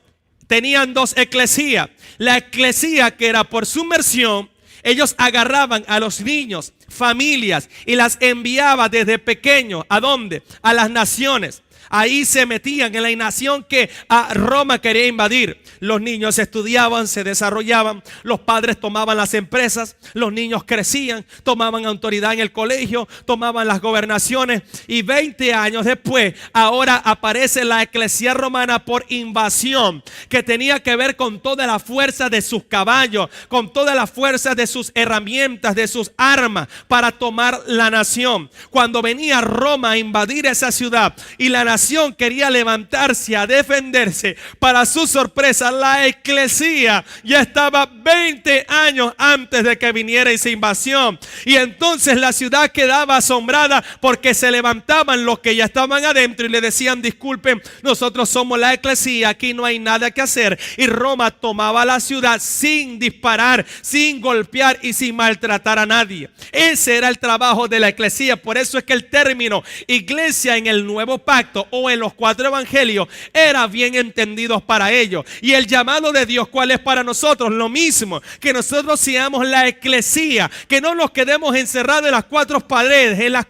Tenían 2 eclesías. La eclesía que era por sumersión, ellos agarraban a los niños, familias, y las enviaban desde pequeños. ¿A dónde? A las naciones. Ahí se metían en la nación que a Roma quería invadir. Los niños estudiaban, se desarrollaban, los padres tomaban las empresas, los niños crecían, tomaban autoridad en el colegio, tomaban las gobernaciones, y 20 años después, ahora aparece la eclesía romana por invasión, que tenía que ver con toda la fuerza de sus caballos, con toda la fuerza de sus herramientas, de sus armas para tomar la nación. Cuando venía Roma a invadir esa ciudad y la nación quería levantarse a defenderse, para su sorpresa la eclesía ya estaba 20 años antes de que viniera esa invasión, y entonces la ciudad quedaba asombrada porque se levantaban los que ya estaban adentro y le decían: disculpen, nosotros somos la eclesía, aquí no hay nada que hacer. Y Roma tomaba la ciudad sin disparar, sin golpear y sin maltratar a nadie. Ese era el trabajo de la eclesía. Por eso es que el término iglesia en el Nuevo Pacto o en los 4 evangelios era bien entendido para ellos. Y el llamado de Dios, ¿cuál es para nosotros? Lo mismo, que nosotros seamos la eclesía, que no nos quedemos encerrados en las 4 paredes, en la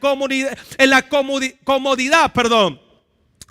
comodidad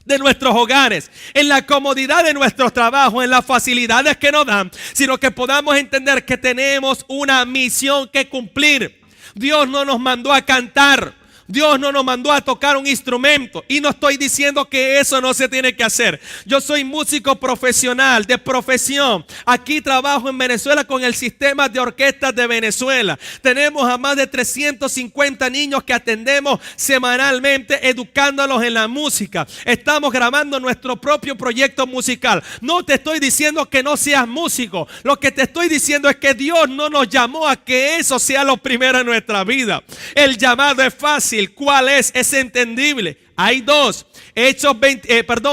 de nuestros hogares, en la comodidad de nuestros trabajos, en las facilidades que nos dan, sino que podamos entender que tenemos una misión que cumplir. Dios no nos mandó a cantar, Dios no nos mandó a tocar un instrumento, y no estoy diciendo que eso no se tiene que hacer. Yo soy músico profesional, de profesión. Aquí trabajo en Venezuela con el sistema de orquestas de Venezuela. Tenemos a más de 350 niños que atendemos semanalmente, educándolos en la música. Estamos grabando nuestro propio proyecto musical. No te estoy diciendo que no seas músico. Lo que te estoy diciendo es que Dios no nos llamó a que eso sea lo primero en nuestra vida. El llamado es fácil. ¿Cuál es? Es entendible. Hay 2.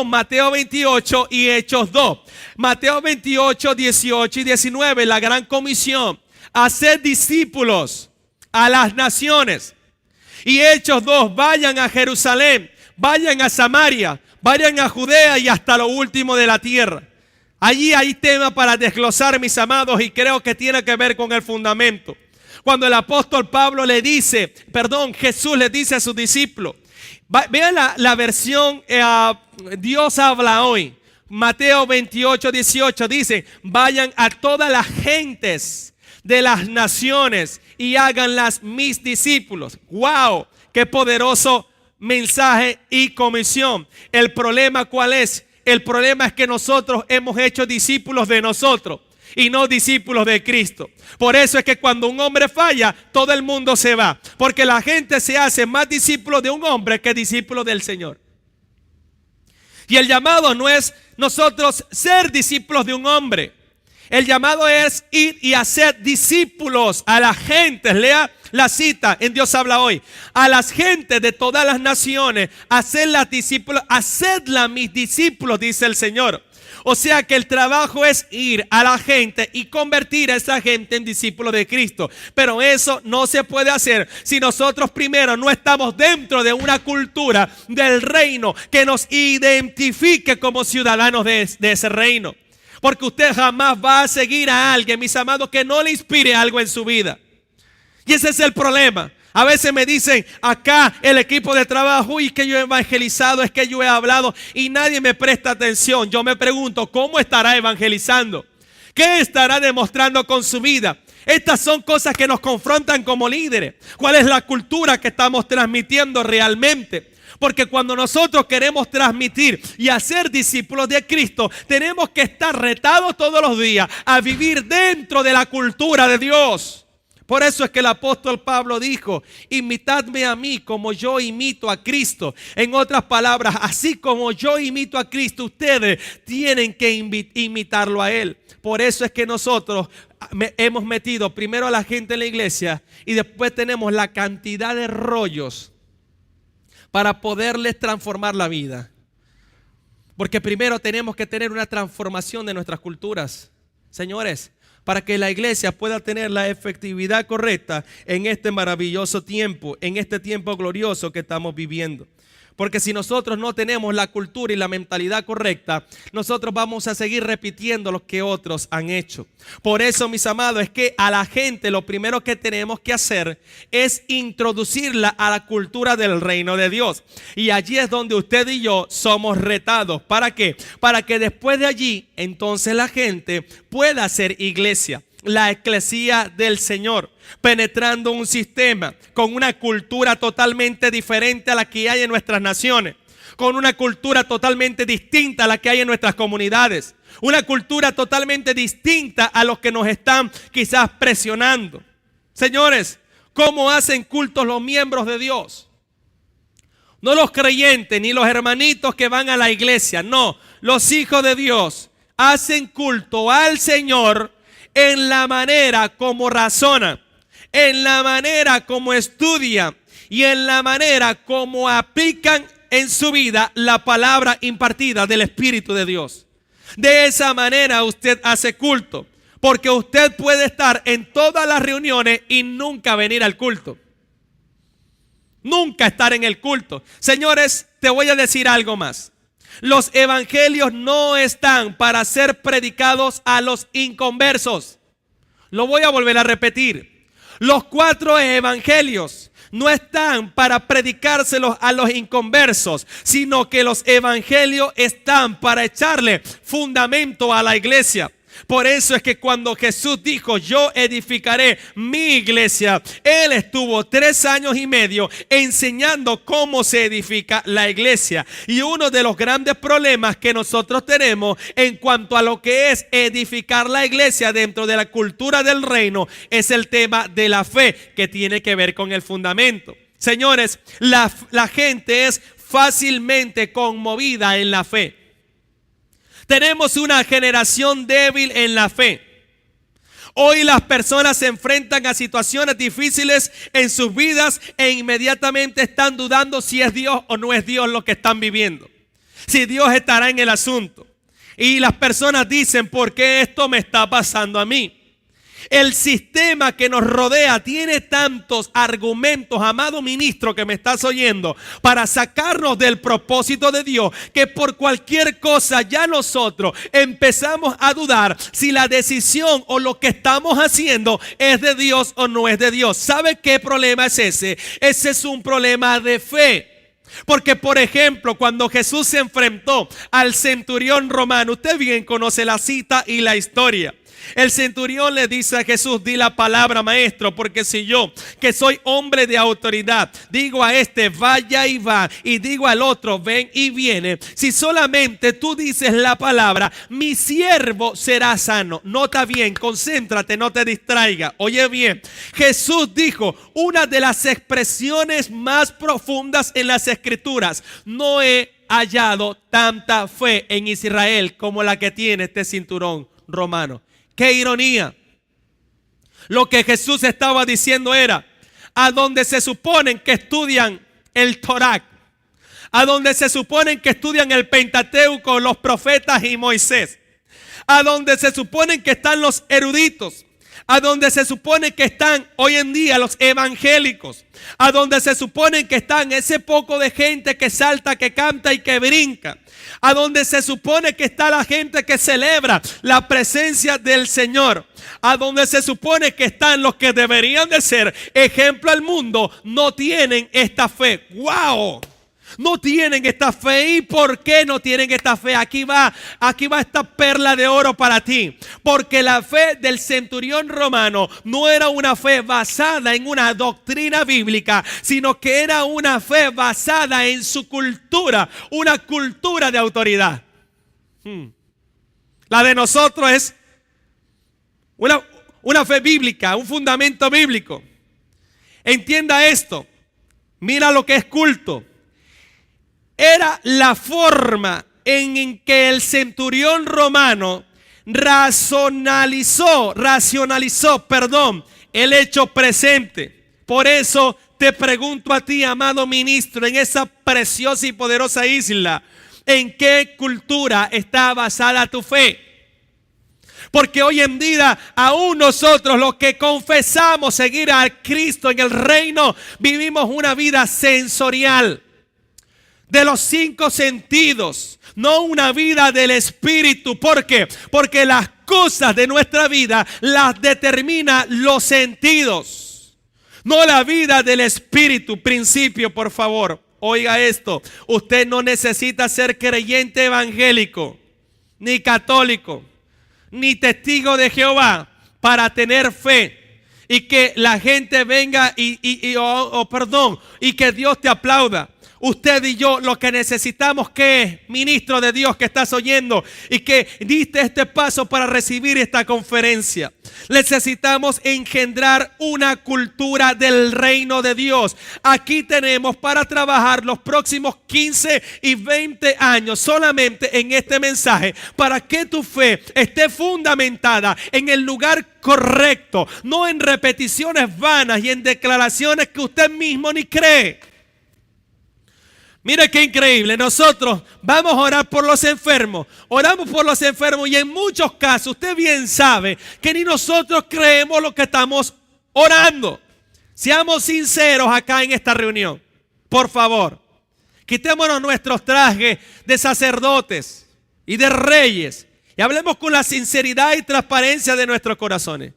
Mateo 28 y Hechos 2. Mateo 28, 18 y 19. La gran comisión: hacer discípulos a las naciones. Y Hechos 2. Vayan a Jerusalén, vayan a Samaria, vayan a Judea y hasta lo último de la tierra. Allí hay tema para desglosar, mis amados, y creo que tiene que ver con el fundamento. Cuando el apóstol Jesús le dice a sus discípulos: Vean la versión Dios habla hoy. Mateo 28, 18 dice: vayan a todas las gentes de las naciones y háganlas mis discípulos. ¡Wow! ¡Qué poderoso mensaje y comisión! El problema, ¿cuál es? El problema es que nosotros hemos hecho discípulos de nosotros y no discípulos de Cristo. Por eso es que cuando un hombre falla, todo el mundo se va, porque la gente se hace más discípulos de un hombre que discípulos del Señor. Y el llamado no es nosotros ser discípulos de un hombre. El llamado es ir y hacer discípulos a la gente. Lea la cita en Dios habla hoy. A las gentes de todas las naciones, hacedlas discípulos, hacedlas mis discípulos, dice el Señor. O sea que el trabajo es ir a la gente y convertir a esa gente en discípulos de Cristo. Pero eso no se puede hacer si nosotros primero no estamos dentro de una cultura del reino que nos identifique como ciudadanos de ese reino. Porque usted jamás va a seguir a alguien, mis amados, que no le inspire algo en su vida. Y ese es el problema. A veces me dicen acá el equipo de trabajo: y que yo he evangelizado, es que yo he hablado y nadie me presta atención. Yo me pregunto, ¿cómo estará evangelizando? ¿Qué estará demostrando con su vida? Estas son cosas que nos confrontan como líderes. ¿Cuál es la cultura que estamos transmitiendo realmente? Porque cuando nosotros queremos transmitir y hacer discípulos de Cristo, tenemos que estar retados todos los días a vivir dentro de la cultura de Dios. Por eso es que el apóstol Pablo dijo: imitadme a mí como yo imito a Cristo. En otras palabras, así como yo imito a Cristo, ustedes tienen que imitarlo a Él. Por eso es que nosotros hemos metido primero a la gente en la iglesia y después tenemos la cantidad de rollos para poderles transformar la vida. Porque primero tenemos que tener una transformación de nuestras culturas, señores, para que la iglesia pueda tener la efectividad correcta en este maravilloso tiempo, en este tiempo glorioso que estamos viviendo. Porque si nosotros no tenemos la cultura y la mentalidad correcta, nosotros vamos a seguir repitiendo lo que otros han hecho. Por eso, mis amados, es que a la gente lo primero que tenemos que hacer es introducirla a la cultura del reino de Dios. Y allí es donde usted y yo somos retados. ¿Para qué? Para que después de allí, entonces la gente pueda ser iglesia. La eclesía del Señor, penetrando un sistema con una cultura totalmente diferente a la que hay en nuestras naciones, con una cultura totalmente distinta a la que hay en nuestras comunidades, una cultura totalmente distinta a los que nos están quizás presionando. Señores, ¿cómo hacen cultos los miembros de Dios? No los creyentes ni los hermanitos que van a la iglesia, no, los hijos de Dios hacen culto al Señor en la manera como razona, en la manera como estudian y en la manera como aplican en su vida la palabra impartida del Espíritu de Dios. De esa manera usted hace culto, porque usted puede estar en todas las reuniones y nunca venir al culto. Nunca estar en el culto. Señores, te voy a decir algo más. Los evangelios no están para ser predicados a los inconversos. Lo voy a volver a repetir. Los 4 evangelios no están para predicárselos a los inconversos, sino que los evangelios están para echarle fundamento a la iglesia. Por eso es que cuando Jesús dijo: yo edificaré mi iglesia, Él estuvo 3 años y medio enseñando cómo se edifica la iglesia. Y uno de los grandes problemas que nosotros tenemos en cuanto a lo que es edificar la iglesia dentro de la cultura del reino es el tema de la fe, que tiene que ver con el fundamento. Señores, la gente es fácilmente conmovida en la fe. Tenemos una generación débil en la fe. Hoy las personas se enfrentan a situaciones difíciles en sus vidas e inmediatamente están dudando si es Dios o no es Dios lo que están viviendo. Si Dios estará en el asunto. Y las personas dicen: ¿por qué esto me está pasando a mí? El sistema que nos rodea tiene tantos argumentos, amado ministro que me estás oyendo, para sacarnos del propósito de Dios, que por cualquier cosa ya nosotros empezamos a dudar si la decisión o lo que estamos haciendo es de Dios o no es de Dios. ¿Sabe qué problema es ese? Ese es un problema de fe. Porque, por ejemplo, cuando Jesús se enfrentó al centurión romano, usted bien conoce la cita y la historia. El centurión le dice a Jesús: di la palabra, maestro, porque si yo, que soy hombre de autoridad, digo a este vaya y va, y digo al otro ven y viene, si solamente tú dices la palabra, mi siervo será sano. Nota bien, concéntrate, no te distraiga. Oye bien, Jesús dijo una de las expresiones más profundas en las Escrituras: no he hallado tanta fe en Israel como la que tiene este cinturón romano. ¡Qué ironía! Lo que Jesús estaba diciendo era: a donde se suponen que estudian el Torá, a donde se suponen que estudian el Pentateuco, los profetas y Moisés, a donde se suponen que están los eruditos, a donde se supone que están hoy en día los evangélicos, a donde se supone que están ese poco de gente que salta, que canta y que brinca, a donde se supone que está la gente que celebra la presencia del Señor, a donde se supone que están los que deberían de ser ejemplo al mundo, no tienen esta fe. ¡Wow! No tienen esta fe. ¿Y por qué no tienen esta fe? Aquí va esta perla de oro para ti. Porque la fe del centurión romano no era una fe basada en una doctrina bíblica, sino que era una fe basada en su cultura, una cultura de autoridad. La de nosotros es una fe bíblica, un fundamento bíblico. Entienda esto. Mira lo que es culto. Era la forma en que el centurión romano racionalizó el hecho presente. Por eso te pregunto a ti, amado ministro, en esa preciosa y poderosa isla, ¿en qué cultura está basada tu fe? Porque hoy en día aún nosotros los que confesamos seguir a Cristo en el reino vivimos una vida sensorial, de los 5 sentidos, no una vida del espíritu. ¿Por qué? Porque las cosas de nuestra vida las determina los sentidos, no la vida del espíritu. Principio, por favor, oiga esto: usted no necesita ser creyente evangélico, ni católico, ni testigo de Jehová para tener fe y que la gente venga y que Dios te aplauda. Usted y yo lo que necesitamos, que es, ministro de Dios que estás oyendo y que diste este paso para recibir esta conferencia, necesitamos engendrar una cultura del reino de Dios. Aquí tenemos para trabajar los próximos 15 y 20 años solamente en este mensaje, para que tu fe esté fundamentada en el lugar correcto, no en repeticiones vanas y en declaraciones que usted mismo ni cree. Mire qué increíble. Nosotros vamos a orar por los enfermos. Oramos por los enfermos y en muchos casos usted bien sabe que ni nosotros creemos lo que estamos orando. Seamos sinceros acá en esta reunión. Por favor, quitémonos nuestros trajes de sacerdotes y de reyes y hablemos con la sinceridad y transparencia de nuestros corazones.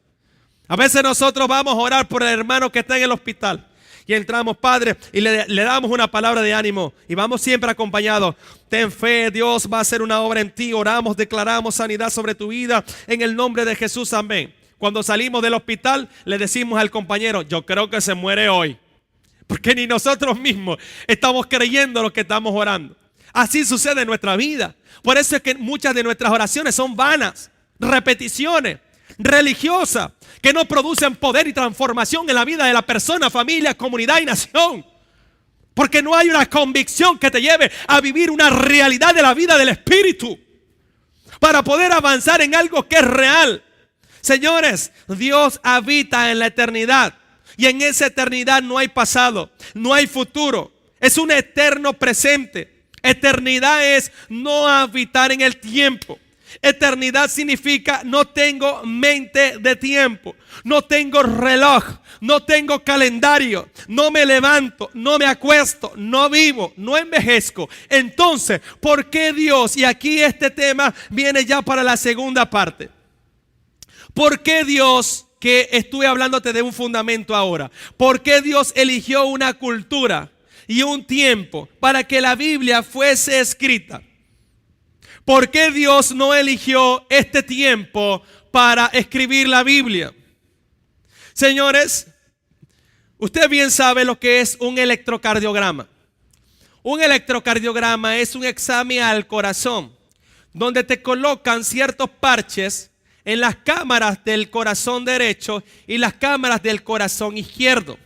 A veces nosotros vamos a orar por el hermano que está en el hospital. Y entramos, Padre, y le damos una palabra de ánimo. Y vamos siempre acompañados. Ten fe, Dios va a hacer una obra en ti. Oramos, declaramos sanidad sobre tu vida. En el nombre de Jesús, amén. Cuando salimos del hospital, le decimos al compañero: yo creo que se muere hoy. Porque ni nosotros mismos estamos creyendo lo que estamos orando. Así sucede en nuestra vida. Por eso es que muchas de nuestras oraciones son vanas, repeticiones religiosas, que no producen poder y transformación en la vida de la persona, familia, comunidad y nación. Porque no hay una convicción que te lleve a vivir una realidad de la vida del Espíritu para poder avanzar en algo que es real. Señores, Dios habita en la eternidad y en esa eternidad no hay pasado, no hay futuro. Es un eterno presente. Eternidad es no habitar en el tiempo. Eternidad significa no tengo mente de tiempo, no tengo reloj, no tengo calendario, no me levanto, no me acuesto, no vivo, no envejezco. Entonces, ¿por qué Dios? Y aquí este tema viene ya para la segunda parte. ¿Por qué Dios, que estuve hablándote de un fundamento ahora, por qué Dios eligió una cultura? y un tiempo para que la Biblia fuese escrita. ¿Por qué Dios no eligió este tiempo para escribir la Biblia? Señores, usted bien sabe lo que es un electrocardiograma. Un electrocardiograma es un examen al corazón, donde te colocan ciertos parches en las cámaras del corazón derecho y las cámaras del corazón izquierdo.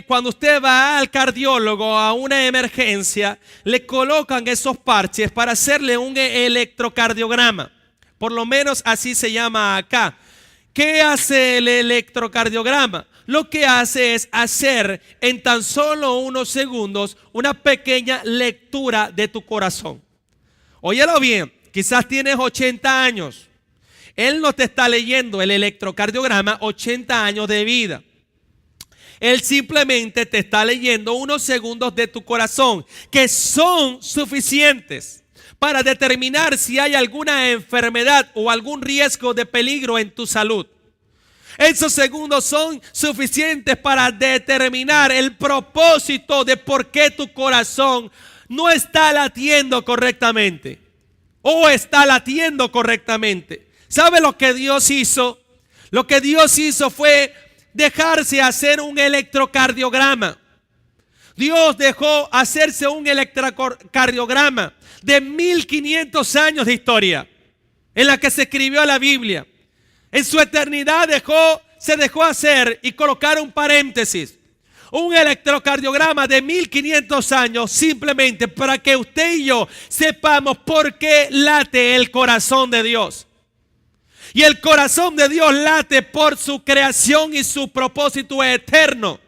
Cuando usted va al cardiólogo a una emergencia, le colocan esos parches para hacerle un electrocardiograma. Por lo menos así se llama acá. ¿Qué hace el electrocardiograma? Lo que hace es hacer en tan solo unos segundos una pequeña lectura de tu corazón. Óyelo bien, quizás tienes 80 años. Él no te está leyendo el electrocardiograma 80 años de vida. Él simplemente te está leyendo unos segundos de tu corazón que son suficientes para determinar si hay alguna enfermedad o algún riesgo de peligro en tu salud. Esos segundos son suficientes para determinar el propósito de por qué tu corazón no está latiendo correctamente o está latiendo correctamente. ¿Sabe lo que Dios hizo? Lo que Dios hizo fue dejarse hacer un electrocardiograma. Dios dejó hacerse un electrocardiograma de 1500 años de historia en la que se escribió la Biblia. En su eternidad se dejó hacer y colocar un paréntesis. Un electrocardiograma de 1500 años simplemente para que usted y yo sepamos por qué late el corazón de Dios. Y el corazón de Dios late por su creación y su propósito eterno,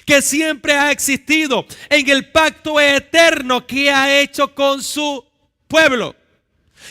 que siempre ha existido en el pacto eterno que ha hecho con su pueblo.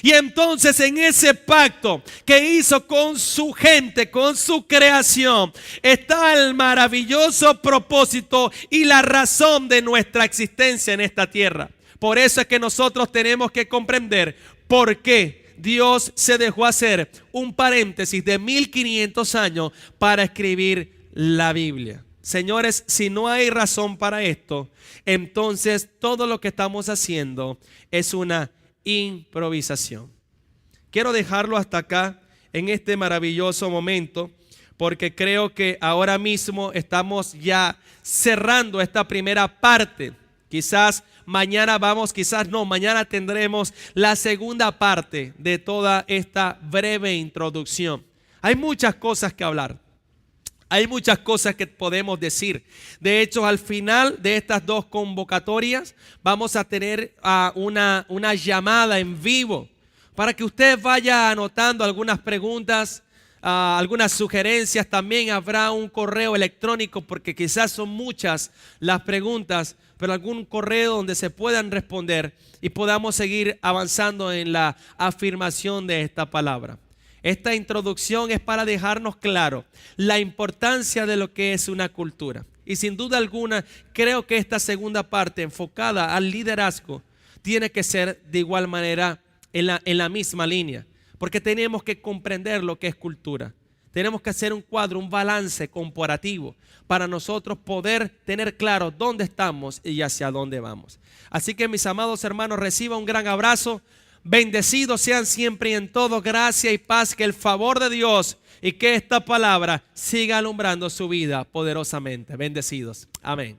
Y entonces en ese pacto que hizo con su gente, con su creación, está el maravilloso propósito y la razón de nuestra existencia en esta tierra. Por eso es que nosotros tenemos que comprender por qué Dios se dejó hacer un paréntesis de 1500 años para escribir la Biblia. Señores, si no hay razón para esto, entonces todo lo que estamos haciendo es una improvisación. Quiero dejarlo hasta acá en este maravilloso momento, porque creo que ahora mismo estamos ya cerrando esta primera parte. Quizás mañana mañana tendremos la segunda parte de toda esta breve introducción. Hay muchas cosas que hablar. Hay muchas cosas que podemos decir. De hecho, al final de estas dos convocatorias vamos a tener una llamada en vivo para que usted vaya anotando algunas preguntas, algunas sugerencias. También habrá un correo electrónico porque quizás son muchas las preguntas, pero algún correo donde se puedan responder y podamos seguir avanzando en la afirmación de esta palabra. Esta introducción es para dejarnos claro la importancia de lo que es una cultura. Y sin duda alguna, creo que esta segunda parte enfocada al liderazgo tiene que ser de igual manera en la misma línea. Porque tenemos que comprender lo que es cultura. Tenemos que hacer un cuadro, un balance comparativo para nosotros poder tener claro dónde estamos y hacia dónde vamos. Así que mis amados hermanos, reciban un gran abrazo. Bendecidos sean siempre y en todo, gracia y paz, que el favor de Dios y que esta palabra siga alumbrando su vida poderosamente. Bendecidos. Amén.